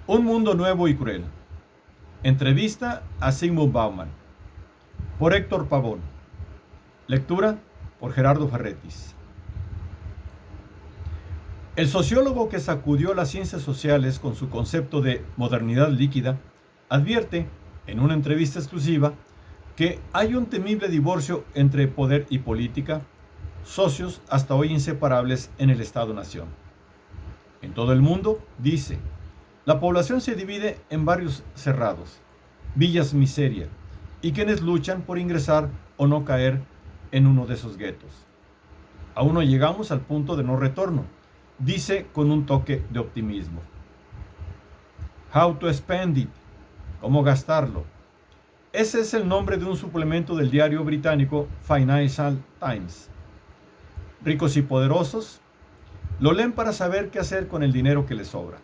Un mundo nuevo y cruel. Entrevista a Zygmunt Bauman. Por Héctor Pavón. Lectura por Gerardo Ferretis. El sociólogo que sacudió las ciencias sociales con su concepto de modernidad líquida advierte, en una entrevista exclusiva, que hay un temible divorcio entre poder y política, socios hasta hoy inseparables en el Estado-Nación. En todo el mundo, dice, la población se divide en barrios cerrados, villas miseria, y quienes luchan por ingresar o no caer en uno de esos guetos. Aún no llegamos al punto de no retorno, dice con un toque de optimismo. How to spend it, cómo gastarlo. Ese es el nombre de un suplemento del diario británico Financial Times. Ricos y poderosos lo leen para saber qué hacer con el dinero que les sobra.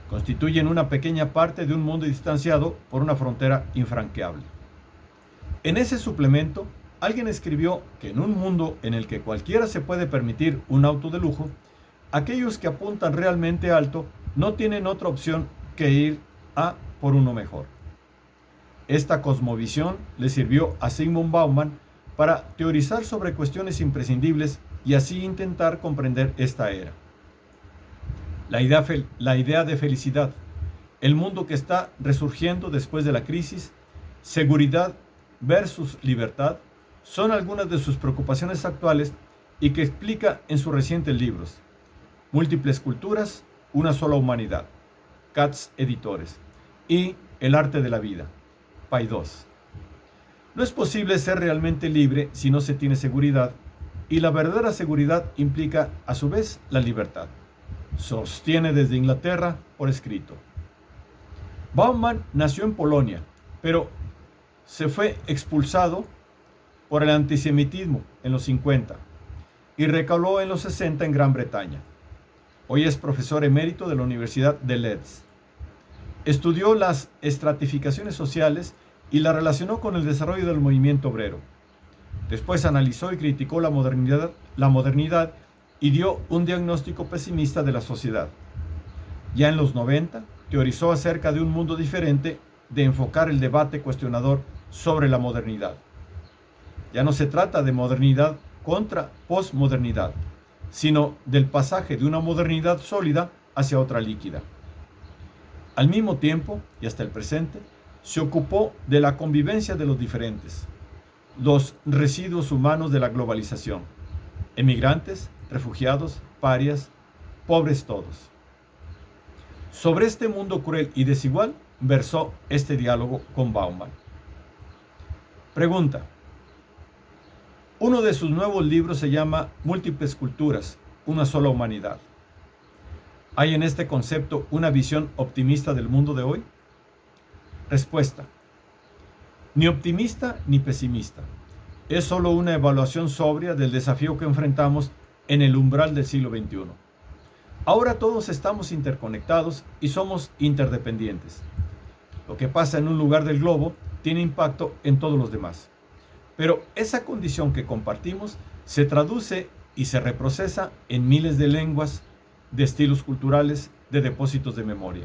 Constituyen una pequeña parte de un mundo distanciado por una frontera infranqueable. En ese suplemento, alguien escribió que en un mundo en el que cualquiera se puede permitir un auto de lujo, aquellos que apuntan realmente alto no tienen otra opción que ir a por uno mejor. Esta cosmovisión le sirvió a Zygmunt Bauman para teorizar sobre cuestiones imprescindibles y así intentar comprender esta era. La idea de felicidad, el mundo que está resurgiendo después de la crisis, seguridad versus libertad, son algunas de sus preocupaciones actuales y que explica en sus recientes libros. Múltiples culturas, una sola humanidad. Katz Editores. Y El arte de la vida. Paidós. No es posible ser realmente libre si no se tiene seguridad, y la verdadera seguridad implica, a su vez, la libertad. Sostiene desde Inglaterra por escrito. Bauman nació en Polonia, pero se fue expulsado por el antisemitismo en los 50 y recaló en los 60 en Gran Bretaña. Hoy es profesor emérito de la Universidad de Leeds. Estudió las estratificaciones sociales y la relacionó con el desarrollo del movimiento obrero. Después analizó y criticó la modernidad y dio un diagnóstico pesimista de la sociedad. Ya en los 90, teorizó acerca de un mundo diferente de enfocar el debate cuestionador sobre la modernidad. Ya no se trata de modernidad contra posmodernidad, sino del pasaje de una modernidad sólida hacia otra líquida. Al mismo tiempo, y hasta el presente, se ocupó de la convivencia de los diferentes, los residuos humanos de la globalización, emigrantes, refugiados, parias, pobres todos. Sobre este mundo cruel y desigual versó este diálogo con Bauman. Pregunta. Uno de sus nuevos libros se llama Múltiples culturas, una sola humanidad. ¿Hay en este concepto una visión optimista del mundo de hoy? Respuesta. Ni optimista ni pesimista. Es solo una evaluación sobria del desafío que enfrentamos en el umbral del siglo XXI. Ahora todos estamos interconectados y somos interdependientes. Lo que pasa en un lugar del globo tiene impacto en todos los demás. Pero esa condición que compartimos se traduce y se reprocesa en miles de lenguas, de estilos culturales, de depósitos de memoria.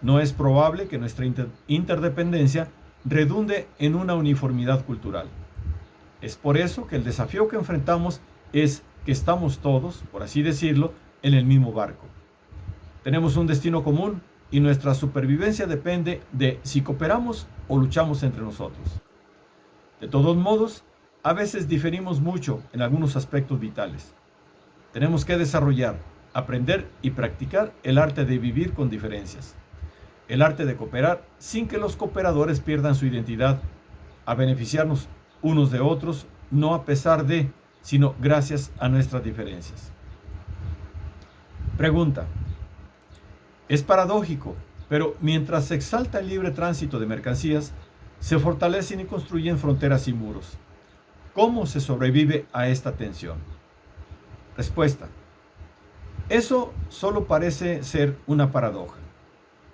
No es probable que nuestra interdependencia redunde en una uniformidad cultural. Es por eso que el desafío que enfrentamos es que estamos todos, por así decirlo, en el mismo barco. Tenemos un destino común y nuestra supervivencia depende de si cooperamos o luchamos entre nosotros. De todos modos, a veces diferimos mucho en algunos aspectos vitales. Tenemos que desarrollar, aprender y practicar el arte de vivir con diferencias. El arte de cooperar sin que los cooperadores pierdan su identidad, a beneficiarnos unos de otros, no a pesar de, sino gracias a nuestras diferencias. Pregunta. Es paradójico, pero mientras se exalta el libre tránsito de mercancías, se fortalecen y construyen fronteras y muros. ¿Cómo se sobrevive a esta tensión? Respuesta. Eso solo parece ser una paradoja.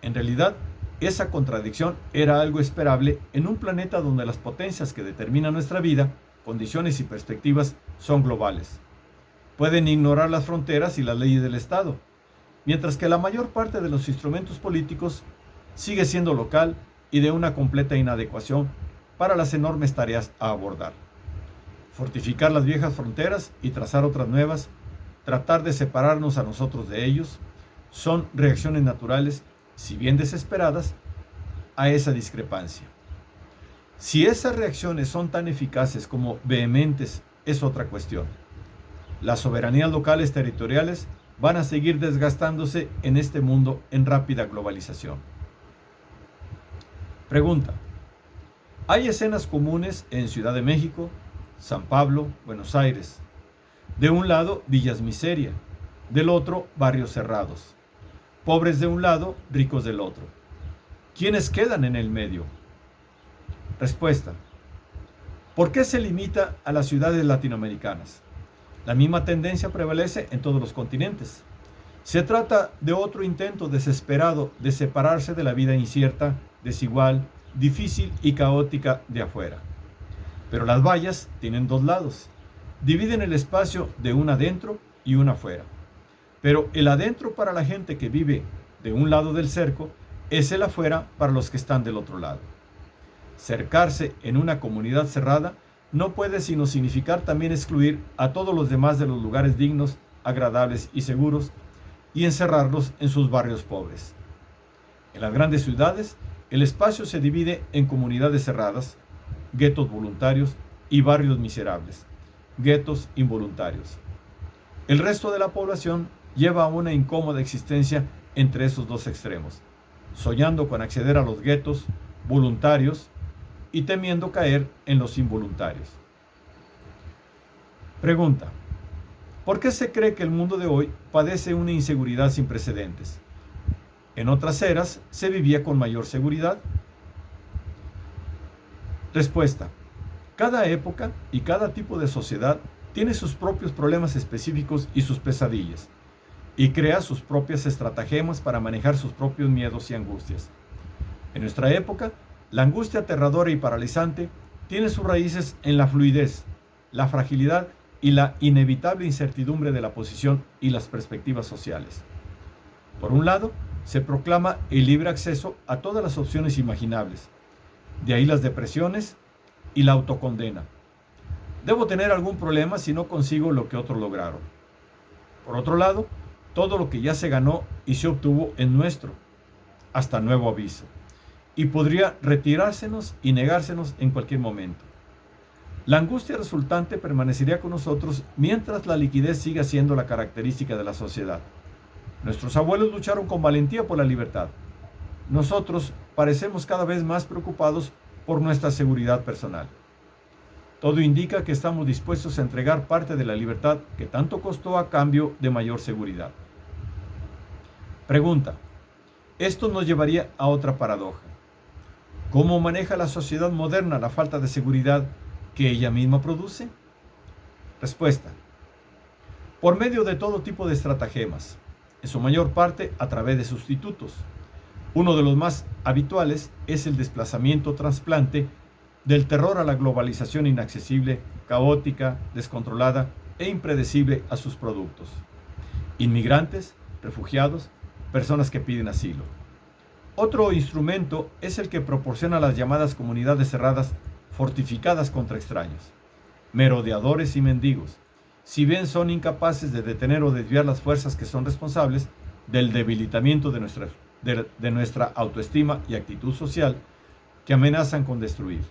En realidad, esa contradicción era algo esperable en un planeta donde las potencias que determinan nuestra vida, condiciones y perspectivas son globales. Pueden ignorar las fronteras y las leyes del Estado, mientras que la mayor parte de los instrumentos políticos sigue siendo local y de una completa inadecuación para las enormes tareas a abordar. Fortificar las viejas fronteras y trazar otras nuevas, tratar de separarnos a nosotros de ellos, son reacciones naturales, si bien desesperadas, a esa discrepancia. Si esas reacciones son tan eficaces como vehementes, es otra cuestión. Las soberanías locales territoriales van a seguir desgastándose en este mundo en rápida globalización. Pregunta: ¿hay escenas comunes en Ciudad de México, San Pablo, Buenos Aires? De un lado, villas miseria, del otro, barrios cerrados. Pobres de un lado, ricos del otro. ¿Quiénes quedan en el medio? Respuesta: ¿por qué se limita a las ciudades latinoamericanas? La misma tendencia prevalece en todos los continentes. Se trata de otro intento desesperado de separarse de la vida incierta, desigual, difícil y caótica de afuera. Pero las vallas tienen dos lados. Dividen el espacio de un adentro y un afuera. Pero el adentro para la gente que vive de un lado del cerco es el afuera para los que están del otro lado. Cercarse en una comunidad cerrada no puede sino significar también excluir a todos los demás de los lugares dignos, agradables y seguros y encerrarlos en sus barrios pobres. En las grandes ciudades, el espacio se divide en comunidades cerradas, guetos voluntarios y barrios miserables, guetos involuntarios. El resto de la población lleva una incómoda existencia entre esos dos extremos, soñando con acceder a los guetos voluntarios y temiendo caer en los involuntarios. Pregunta: ¿por qué se cree que el mundo de hoy padece una inseguridad sin precedentes? ¿En otras eras se vivía con mayor seguridad? Respuesta: cada época y cada tipo de sociedad tiene sus propios problemas específicos y sus pesadillas, y crea sus propias estratagemas para manejar sus propios miedos y angustias. En nuestra época, la angustia aterradora y paralizante tiene sus raíces en la fluidez, la fragilidad y la inevitable incertidumbre de la posición y las perspectivas sociales. Por un lado, se proclama el libre acceso a todas las opciones imaginables. De ahí las depresiones y la autocondena. Debo tener algún problema si no consigo lo que otros lograron. Por otro lado, todo lo que ya se ganó y se obtuvo es nuestro, hasta nuevo aviso, y podría retirársenos y negársenos en cualquier momento. La angustia resultante permanecería con nosotros mientras la liquidez siga siendo la característica de la sociedad. Nuestros abuelos lucharon con valentía por la libertad. Nosotros parecemos cada vez más preocupados por nuestra seguridad personal. Todo indica que estamos dispuestos a entregar parte de la libertad que tanto costó a cambio de mayor seguridad. Pregunta: esto nos llevaría a otra paradoja. ¿Cómo maneja la sociedad moderna la falta de seguridad que ella misma produce? Respuesta: por medio de todo tipo de estratagemas, en su mayor parte a través de sustitutos. Uno de los más habituales es el desplazamiento trasplante del terror a la globalización inaccesible, caótica, descontrolada e impredecible a sus productos. Inmigrantes, refugiados, personas que piden asilo. Otro instrumento es el que proporciona las llamadas comunidades cerradas fortificadas contra extraños, merodeadores y mendigos, si bien son incapaces de detener o desviar las fuerzas que son responsables del debilitamiento de nuestra autoestima y actitud social que amenazan con destruir.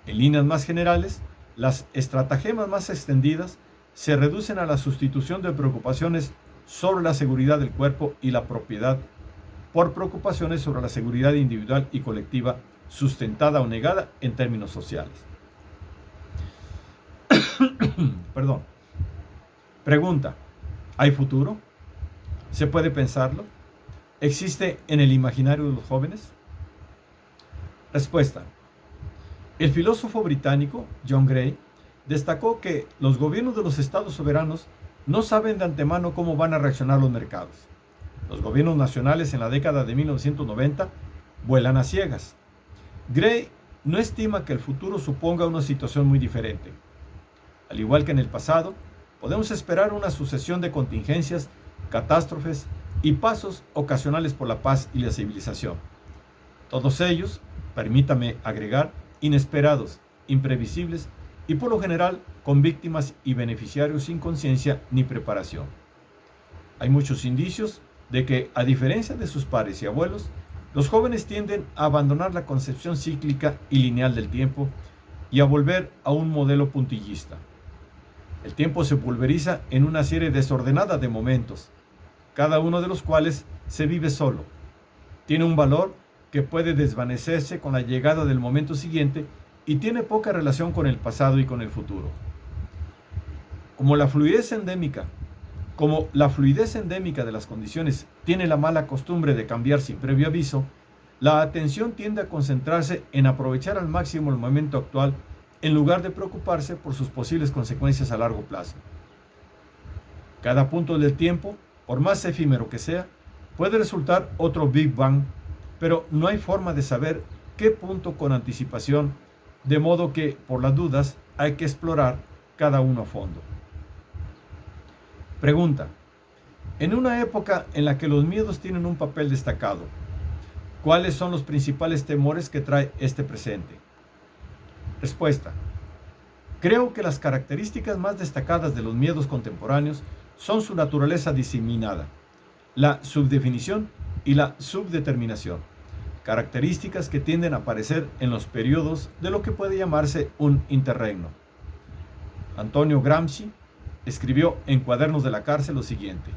En líneas más generales, las estratagemas más extendidas se reducen a la sustitución de preocupaciones sobre la seguridad del cuerpo y la propiedad por preocupaciones sobre la seguridad individual y colectiva sustentada o negada en términos sociales. Perdón. Pregunta: ¿hay futuro? ¿Se puede pensarlo? ¿Existe en el imaginario de los jóvenes? Respuesta: el filósofo británico John Gray destacó que los gobiernos de los estados soberanos no saben de antemano cómo van a reaccionar los mercados. Los gobiernos nacionales en la década de 1990 vuelan a ciegas. Gray no estima que el futuro suponga una situación muy diferente. Al igual que en el pasado, podemos esperar una sucesión de contingencias, catástrofes y pasos ocasionales por la paz y la civilización. Todos ellos, permítame agregar, inesperados, imprevisibles y por lo general con víctimas y beneficiarios sin conciencia ni preparación. Hay muchos indicios de que, a diferencia de sus padres y abuelos, los jóvenes tienden a abandonar la concepción cíclica y lineal del tiempo y a volver a un modelo puntillista. El tiempo se pulveriza en una serie desordenada de momentos, cada uno de los cuales se vive solo. Tiene un valor que puede desvanecerse con la llegada del momento siguiente y tiene poca relación con el pasado y con el futuro. Como la fluidez endémica de las condiciones tiene la mala costumbre de cambiar sin previo aviso, la atención tiende a concentrarse en aprovechar al máximo el momento actual en lugar de preocuparse por sus posibles consecuencias a largo plazo. Cada punto del tiempo, por más efímero que sea, puede resultar otro Big Bang, pero no hay forma de saber qué punto con anticipación, de modo que, por las dudas, hay que explorar cada uno a fondo. Pregunta: en una época en la que los miedos tienen un papel destacado, ¿cuáles son los principales temores que trae este presente? Respuesta: creo que las características más destacadas de los miedos contemporáneos son su naturaleza diseminada, la subdefinición y la subdeterminación, características que tienden a aparecer en los periodos de lo que puede llamarse un interregno. Antonio Gramsci escribió en Cuadernos de la Cárcel lo siguiente: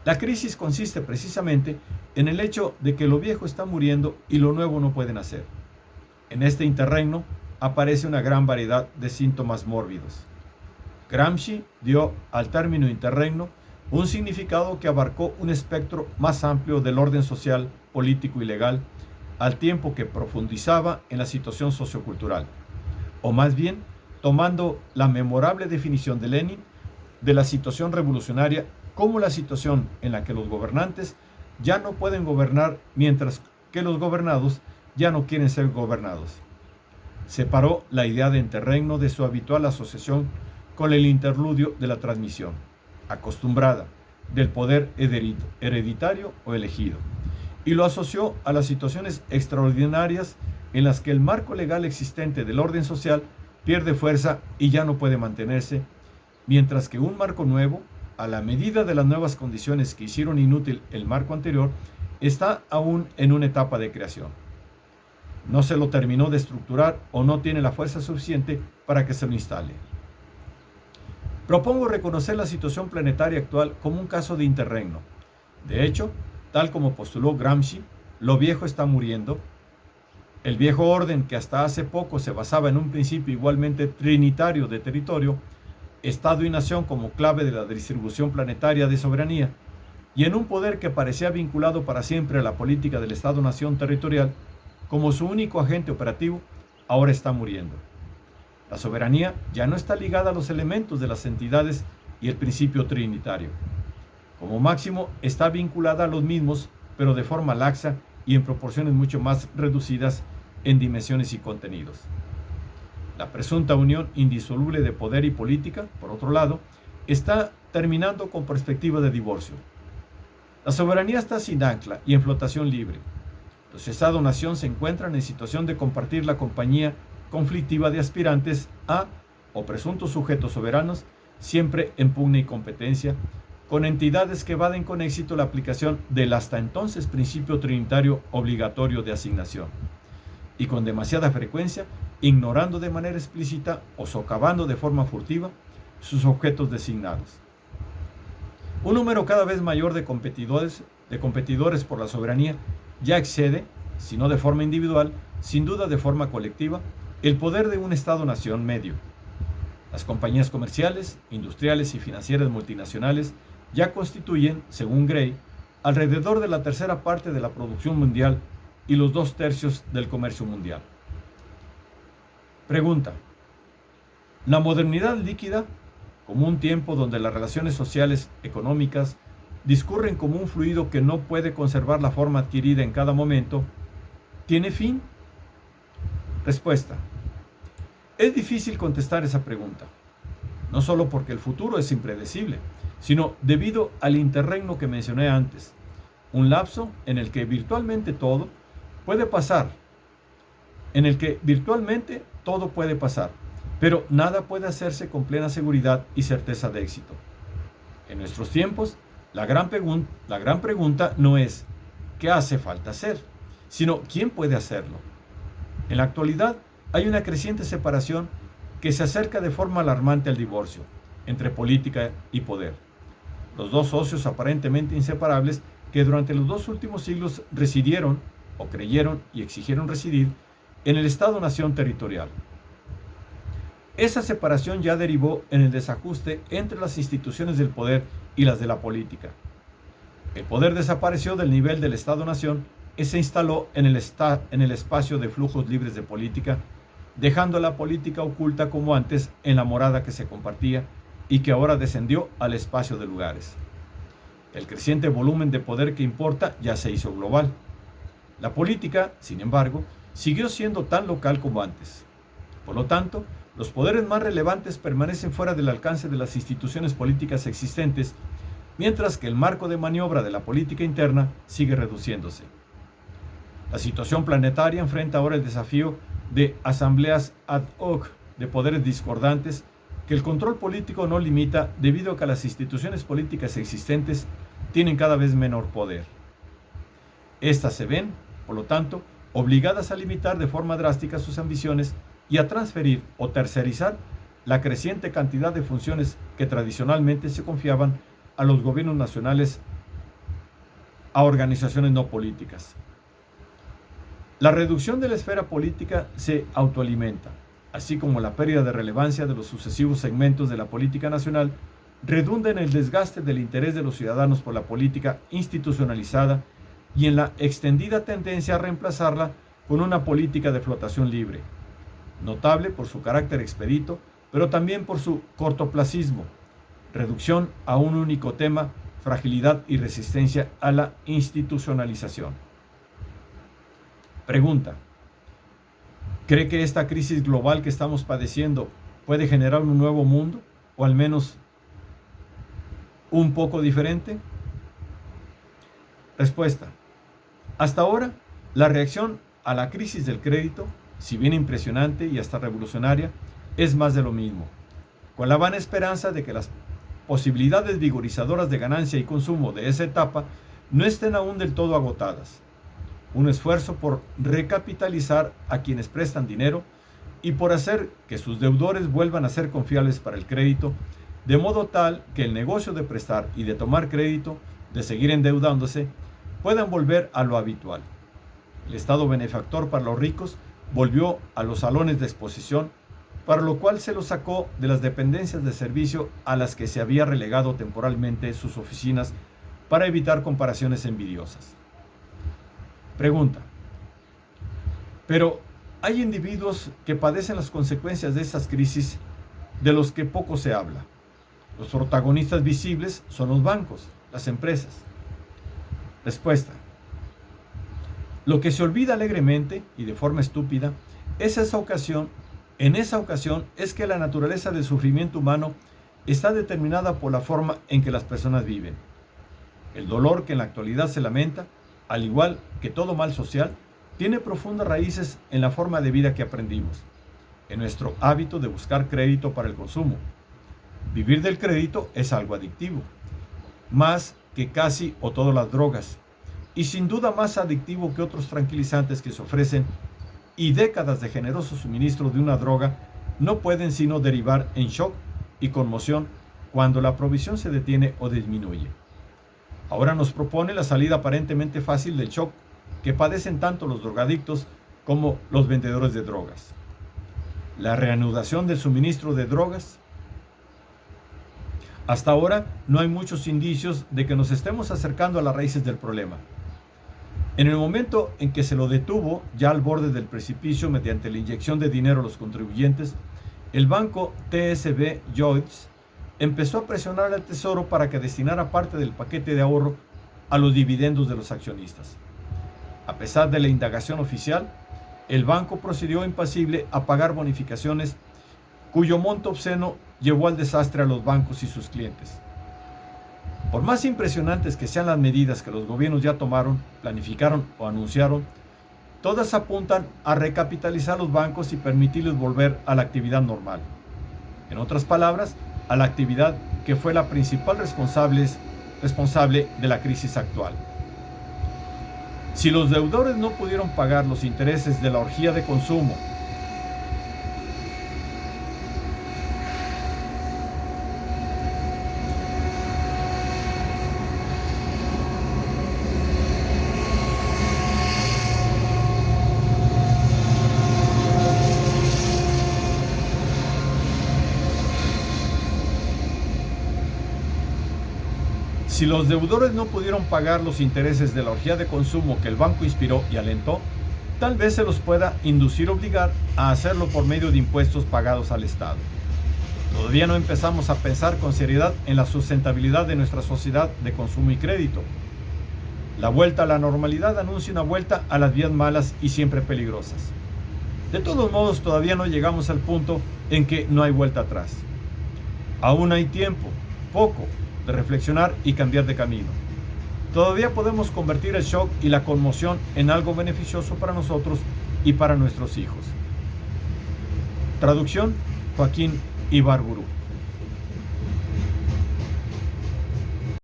la crisis consiste precisamente en el hecho de que lo viejo está muriendo y lo nuevo no puede nacer. En este interregno aparece una gran variedad de síntomas mórbidos. Gramsci dio al término interregno un significado que abarcó un espectro más amplio del orden social, político y legal, al tiempo que profundizaba en la situación sociocultural, o más bien, tomando la memorable definición de Lenin de la situación revolucionaria como la situación en la que los gobernantes ya no pueden gobernar mientras que los gobernados ya no quieren ser gobernados. Separó la idea de interregno de su habitual asociación con el interludio de la transmisión, acostumbrada, del poder hereditario o elegido, y lo asoció a las situaciones extraordinarias en las que el marco legal existente del orden social pierde fuerza y ya no puede mantenerse, mientras que un marco nuevo, a la medida de las nuevas condiciones que hicieron inútil el marco anterior, está aún en una etapa de creación. No se lo terminó de estructurar o no tiene la fuerza suficiente para que se lo instale. Propongo reconocer la situación planetaria actual como un caso de interregno. De hecho, tal como postuló Gramsci, lo viejo está muriendo. El viejo orden, que hasta hace poco se basaba en un principio igualmente trinitario de territorio, Estado y nación como clave de la distribución planetaria de soberanía, y en un poder que parecía vinculado para siempre a la política del Estado-nación territorial como su único agente operativo, ahora está muriendo. La soberanía ya no está ligada a los elementos de las entidades y el principio trinitario. Como máximo está vinculada a los mismos, pero de forma laxa y en proporciones mucho más reducidas en dimensiones y contenidos. La presunta unión indisoluble de poder y política, por otro lado, está terminando con perspectiva de divorcio. La soberanía está sin ancla y en flotación libre. Los Estado-nación se encuentran en situación de compartir la compañía conflictiva de aspirantes a o presuntos sujetos soberanos, siempre en pugna y competencia, con entidades que evaden con éxito la aplicación del hasta entonces principio trinitario obligatorio de asignación, y con demasiada frecuencia ignorando de manera explícita o socavando de forma furtiva sus objetos designados. Un número cada vez mayor de competidores por la soberanía ya excede, si no de forma individual, sin duda de forma colectiva, el poder de un Estado-nación medio. Las compañías comerciales, industriales y financieras multinacionales ya constituyen, según Gray, alrededor de la tercera parte de la producción mundial y los 2/3 del comercio mundial. Pregunta: ¿la modernidad líquida, como un tiempo donde las relaciones sociales, económicas, discurren como un fluido que no puede conservar la forma adquirida en cada momento, tiene fin? Respuesta: es difícil contestar esa pregunta, no solo porque el futuro es impredecible, sino debido al interregno que mencioné antes, un lapso en el que virtualmente todo puede pasar, pero nada puede hacerse con plena seguridad y certeza de éxito. En nuestros tiempos, la gran pregunta no es ¿qué hace falta hacer?, sino ¿quién puede hacerlo? En la actualidad hay una creciente separación que se acerca de forma alarmante al divorcio entre política y poder. Los dos socios aparentemente inseparables que durante los 2 últimos siglos residieron, o creyeron y exigieron residir, en el Estado-nación territorial. Esa separación ya derivó en el desajuste entre las instituciones del poder y las de la política. El poder desapareció del nivel del Estado-nación y se instaló en el espacio de flujos libres de política, dejando a la política oculta como antes en la morada que se compartía y que ahora descendió al espacio de lugares. El creciente volumen de poder que importa ya se hizo global. La política, sin embargo, siguió siendo tan local como antes. Por lo tanto, los poderes más relevantes permanecen fuera del alcance de las instituciones políticas existentes, mientras que el marco de maniobra de la política interna sigue reduciéndose. La situación planetaria enfrenta ahora el desafío de asambleas ad hoc de poderes discordantes que el control político no limita debido a que las instituciones políticas existentes tienen cada vez menor poder. Estas se ven, por lo tanto, obligadas a limitar de forma drástica sus ambiciones y a transferir o tercerizar la creciente cantidad de funciones que tradicionalmente se confiaban a los gobiernos nacionales a organizaciones no políticas. La reducción de la esfera política se autoalimenta, así como la pérdida de relevancia de los sucesivos segmentos de la política nacional redunda en el desgaste del interés de los ciudadanos por la política institucionalizada y en la extendida tendencia a reemplazarla con una política de flotación libre, notable por su carácter expedito, pero también por su cortoplacismo, reducción a un único tema, fragilidad y resistencia a la institucionalización. Pregunta: ¿cree que esta crisis global que estamos padeciendo puede generar un nuevo mundo, o al menos un poco diferente? Respuesta: hasta ahora, la reacción a la crisis del crédito, si bien impresionante y hasta revolucionaria, es más de lo mismo, con la vana esperanza de que las posibilidades vigorizadoras de ganancia y consumo de esa etapa no estén aún del todo agotadas. Un esfuerzo por recapitalizar a quienes prestan dinero y por hacer que sus deudores vuelvan a ser confiables para el crédito, de modo tal que el negocio de prestar y de tomar crédito, de seguir endeudándose, puedan volver a lo habitual. El Estado benefactor para los ricos volvió a los salones de exposición, para lo cual se los sacó de las dependencias de servicio a las que se había relegado temporalmente sus oficinas para evitar comparaciones envidiosas. Pregunta: pero hay individuos que padecen las consecuencias de estas crisis de los que poco se habla. Los protagonistas visibles son los bancos, las empresas. Respuesta: lo que se olvida alegremente y de forma estúpida en esa ocasión es que la naturaleza del sufrimiento humano está determinada por la forma en que las personas viven. El dolor que en la actualidad se lamenta, al igual que todo mal social, tiene profundas raíces en la forma de vida que aprendimos, en nuestro hábito de buscar crédito para el consumo. Vivir del crédito es algo adictivo, más que casi o todas las drogas, y sin duda más adictivo que otros tranquilizantes que se ofrecen, y décadas de generoso suministro de una droga no pueden sino derivar en shock y conmoción cuando la provisión se detiene o disminuye. Ahora nos propone la salida aparentemente fácil del shock que padecen tanto los drogadictos como los vendedores de drogas: la reanudación del suministro de drogas. Hasta ahora no hay muchos indicios de que nos estemos acercando a las raíces del problema. En el momento en que se lo detuvo, ya al borde del precipicio mediante la inyección de dinero a los contribuyentes, el banco TSB Lloyds empezó a presionar al Tesoro para que destinara parte del paquete de ahorro a los dividendos de los accionistas. A pesar de la indagación oficial, el banco procedió impasible a pagar bonificaciones cuyo monto obsceno llevó al desastre a los bancos y sus clientes. Por más impresionantes que sean las medidas que los gobiernos ya tomaron, planificaron o anunciaron, todas apuntan a recapitalizar los bancos y permitirles volver a la actividad normal. En otras palabras, a la actividad que fue la principal responsable de la crisis actual. Si los deudores no pudieron pagar los intereses de la orgía de consumo, si los deudores no pudieron pagar los intereses de la orgía de consumo que el banco inspiró y alentó, tal vez se los pueda inducir o obligar a hacerlo por medio de impuestos pagados al Estado. Todavía no empezamos a pensar con seriedad en la sustentabilidad de nuestra sociedad de consumo y crédito. La vuelta a la normalidad anuncia una vuelta a las vías malas y siempre peligrosas. De todos modos, todavía no llegamos al punto en que no hay vuelta atrás. Aún hay tiempo, poco, de reflexionar y cambiar de camino. Todavía podemos convertir el shock y la conmoción en algo beneficioso para nosotros y para nuestros hijos. Traducción: Joaquín Ibarburu.